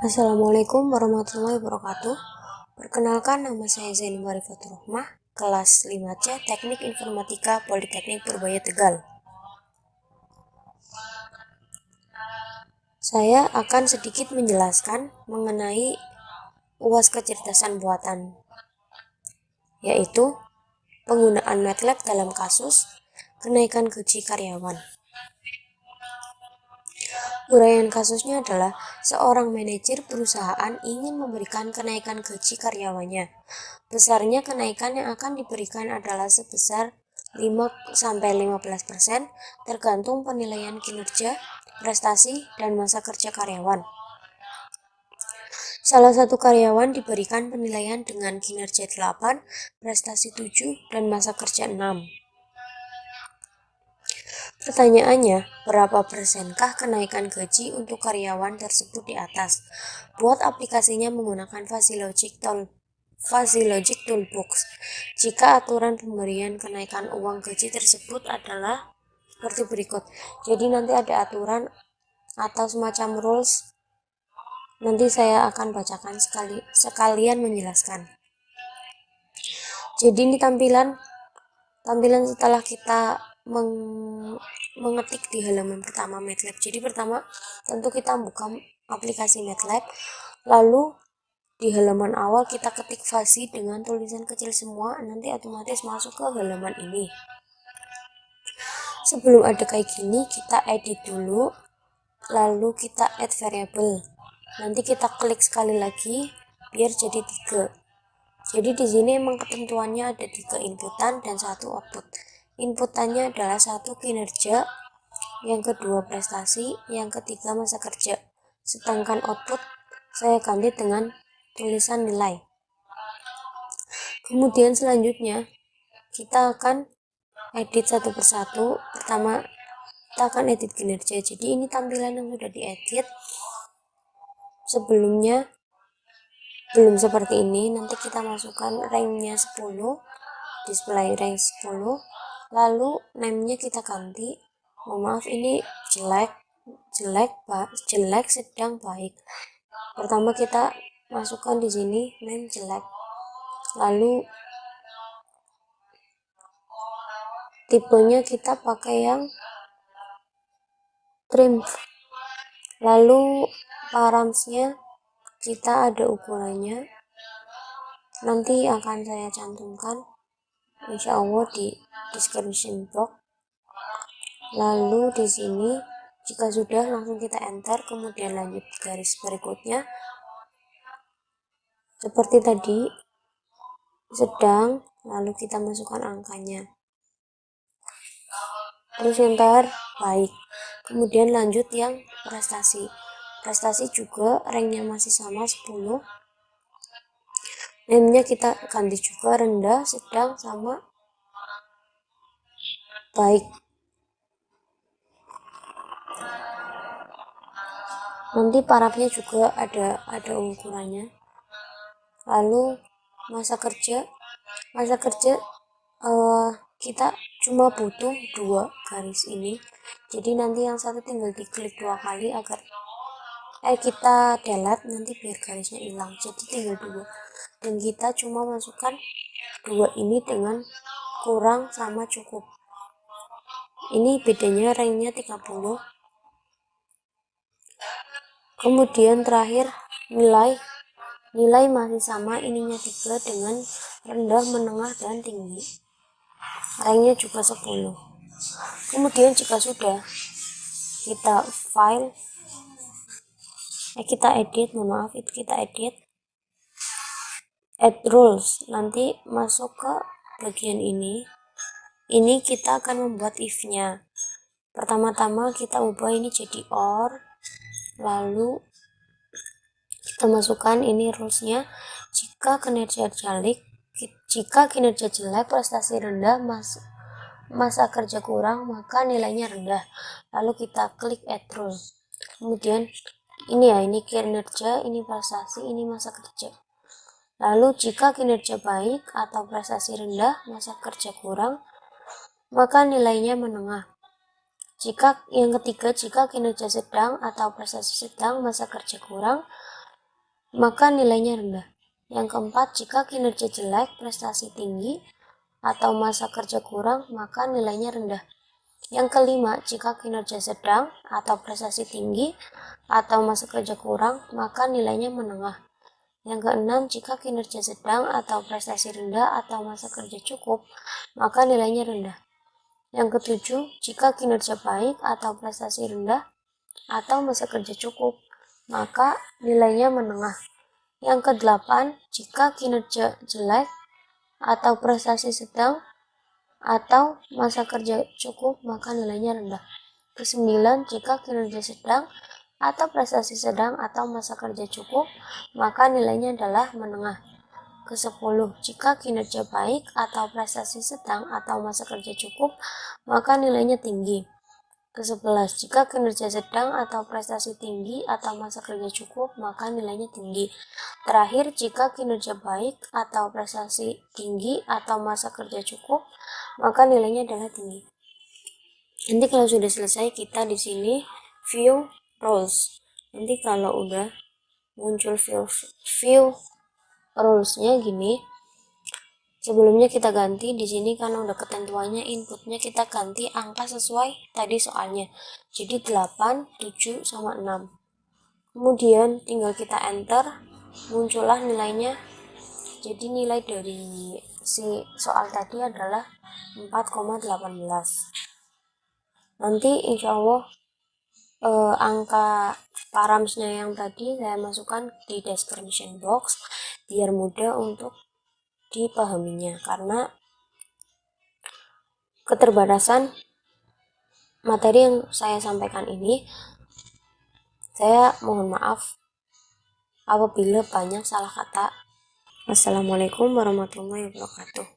Assalamualaikum warahmatullahi wabarakatuh. Perkenalkan, nama saya Zaini Marifatul Rahmah, kelas 5C Teknik Informatika Politeknik Purbaya Tegal. Saya akan sedikit menjelaskan mengenai UAS kecerdasan buatan, yaitu penggunaan MATLAB dalam kasus kenaikan gaji karyawan. Uraian kasusnya adalah seorang manajer perusahaan ingin memberikan kenaikan gaji karyawannya. Besarnya kenaikan yang akan diberikan adalah sebesar 5-15% tergantung penilaian kinerja, prestasi, dan masa kerja karyawan. Salah satu karyawan diberikan penilaian dengan kinerja 8, prestasi 7, dan masa kerja 6. Pertanyaannya, berapa persenkah kenaikan gaji untuk karyawan tersebut di atas? Buat aplikasinya menggunakan Fuzzy Logic Toolbox. Jika aturan pemberian kenaikan uang gaji tersebut adalah seperti berikut. Jadi nanti ada aturan atau semacam rules. Nanti saya akan bacakan sekalian menjelaskan. Jadi ini tampilan setelah kita mengetik di halaman pertama MATLAB. Jadi pertama tentu kita buka aplikasi MATLAB, lalu di halaman awal kita ketik Fuzzy dengan tulisan kecil semua, nanti otomatis masuk ke halaman ini. Sebelum ada kayak gini, kita edit dulu, lalu kita add variable. Nanti kita klik sekali lagi biar jadi 3. Jadi di sini emang ketentuannya ada 3 inputan dan 1 output. Inputannya adalah 1 kinerja, yang kedua prestasi, yang ketiga masa kerja. Sedangkan output saya ganti dengan tulisan nilai. Kemudian selanjutnya kita akan edit satu persatu. Pertama kita akan edit kinerja. Jadi ini tampilan yang sudah diedit. Sebelumnya belum seperti ini. Nanti kita masukkan ranknya 10, display rank 10, lalu name-nya kita ganti. Maaf, ini jelek, sedang, baik. Pertama kita masukkan di sini name jelek, lalu tipenya kita pakai yang trim, lalu paramsnya kita ada ukurannya, nanti akan saya cantumkan insya Allah di description box. Lalu di sini jika sudah langsung kita enter, kemudian lanjut garis berikutnya seperti tadi, sedang, lalu kita masukkan angkanya, terus enter, baik. Kemudian lanjut yang prestasi juga ranknya masih sama 10, name-nya kita ganti juga rendah, sedang, sama baik. Nanti parafnya juga ada ukurannya. Lalu masa kerja kita cuma butuh 2 garis ini. Jadi nanti yang satu tinggal diklik 2 kali agar kita delete, nanti biar garisnya hilang. Jadi tinggal 2. Dan kita cuma masukkan 2 ini dengan kurang sama cukup. Ini bedanya ranknya 30. Kemudian terakhir nilai masih sama, ininya 3 dengan rendah, menengah, dan tinggi. Ranknya juga 10. Kemudian jika sudah kita edit add rules, nanti masuk ke bagian ini kita akan membuat if-nya. Pertama-tama kita ubah ini jadi or, lalu kita masukkan ini rules-nya. Jika kinerja jelek, prestasi rendah, masa kerja kurang, maka nilainya rendah. Lalu kita klik add rule. Kemudian ini kinerja, ini prestasi, ini masa kerja. Lalu jika kinerja baik atau prestasi rendah, masa kerja kurang, maka nilainya menengah. Yang ketiga, jika kinerja sedang atau prestasi sedang, masa kerja kurang, maka nilainya rendah. Yang keempat, jika kinerja jelek, prestasi tinggi, atau masa kerja kurang, maka nilainya rendah. Yang kelima, jika kinerja sedang atau prestasi tinggi atau masa kerja kurang, maka nilainya menengah. Yang keenam, jika kinerja sedang atau prestasi rendah atau masa kerja cukup, maka nilainya rendah. Yang ketujuh, jika kinerja baik atau prestasi rendah atau masa kerja cukup, maka nilainya menengah. Yang kedelapan, jika kinerja jelek atau prestasi sedang atau masa kerja cukup, maka nilainya rendah. Kesembilan, jika kinerja sedang atau prestasi sedang atau masa kerja cukup, maka nilainya adalah menengah. Kesepuluh, jika kinerja baik atau prestasi sedang atau masa kerja cukup, maka nilainya tinggi. Ke-11, jika kinerja sedang atau prestasi tinggi atau masa kerja cukup, maka nilainya tinggi. Terakhir, jika kinerja baik atau prestasi tinggi atau masa kerja cukup, maka nilainya adalah tinggi. Nanti kalau sudah selesai, kita di sini view rules. Nanti kalau udah muncul view rules-nya gini, sebelumnya kita ganti di sini karena udah ketentuannya inputnya kita ganti angka sesuai tadi soalnya. Jadi 8, 7 sama 6. Kemudian tinggal kita enter, muncullah nilainya. Jadi nilai dari si soal tadi adalah 4,18. Nanti insya Allah angka params-nya yang tadi saya masukkan di description box biar mudah untuk dipahaminya, karena keterbatasan materi yang saya sampaikan ini. Saya mohon maaf apabila banyak salah kata. Wassalamualaikum warahmatullahi wabarakatuh.